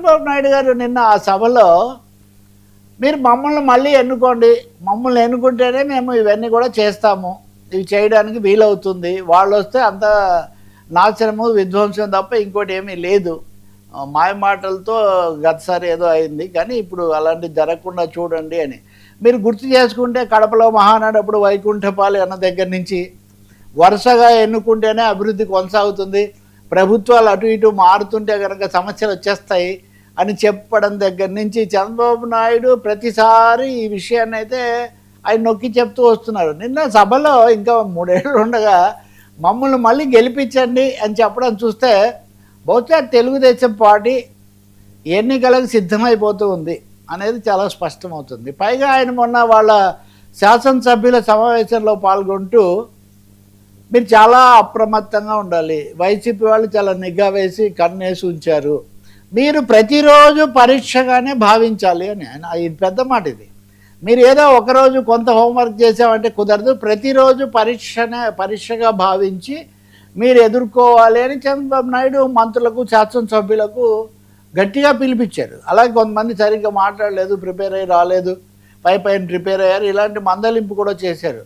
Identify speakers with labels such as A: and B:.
A: చంద్రబాబు నాయుడు గారు నిన్న ఆ సభలో మీరు మమ్మల్ని మళ్ళీ ఎన్నుకోండి, మమ్మల్ని ఎన్నుకుంటేనే మేము ఇవన్నీ కూడా చేస్తాము, ఇవి చేయడానికి వీలవుతుంది, వాళ్ళు వస్తే అంత నాశనము విధ్వంసం తప్ప ఇంకోటి ఏమీ లేదు, మాయ మాటలతో గతసారి ఏదో అయింది కానీ ఇప్పుడు అలాంటివి జరగకుండా చూడండి అని మీరు గుర్తు చేసుకుంటే కడపలో మహానాడు అప్పుడు వైకుంఠపాలి అన్న దగ్గర నుంచి వరుసగా ఎన్నుకుంటేనే అభివృద్ధి కొనసాగుతుంది, ప్రభుత్వాలు అటు ఇటు మారుతుంటే కనుక సమస్యలు వచ్చేస్తాయి అని చెప్పడం దగ్గర నుంచి చంద్రబాబు నాయుడు ప్రతిసారి ఈ విషయాన్ని అయితే ఆయన నొక్కి చెప్తూ వస్తున్నారు. నిన్న సభలో ఇంకా 3 ఏళ్ళు ఉండగా మమ్మల్ని మళ్ళీ గెలిపించండి అని చెప్పడం చూస్తే బహుశా తెలుగుదేశం పార్టీ ఎన్నికలకు సిద్ధమైపోతూ ఉంది అనేది చాలా స్పష్టమవుతుంది. పైగా ఆయన మొన్న వాళ్ళ శాసనసభ్యుల సమావేశంలో పాల్గొంటూ మీరు చాలా అప్రమత్తంగా ఉండాలి, వైసీపీ వాళ్ళు చాలా నిఘా వేసి కన్నేసి ఉంచారు, మీరు ప్రతిరోజు పరీక్షగానే భావించాలి అని ఆయన. ఇది పెద్ద మాట. ఇది మీరు ఏదో ఒకరోజు కొంత హోంవర్క్ చేసామంటే కుదరదు, ప్రతిరోజు పరీక్షగా భావించి మీరు ఎదుర్కోవాలి అని చంద్రబాబు నాయుడు మంత్రులకు శాసనసభ్యులకు గట్టిగా పిలిపించారు. అలాగే కొంతమంది సరిగ్గా మాట్లాడలేదు, ప్రిపేర్ అయ్యి రాలేదు, పైన ప్రిపేర్ అయ్యారు, ఇలాంటి మందలింపు కూడా చేశారు.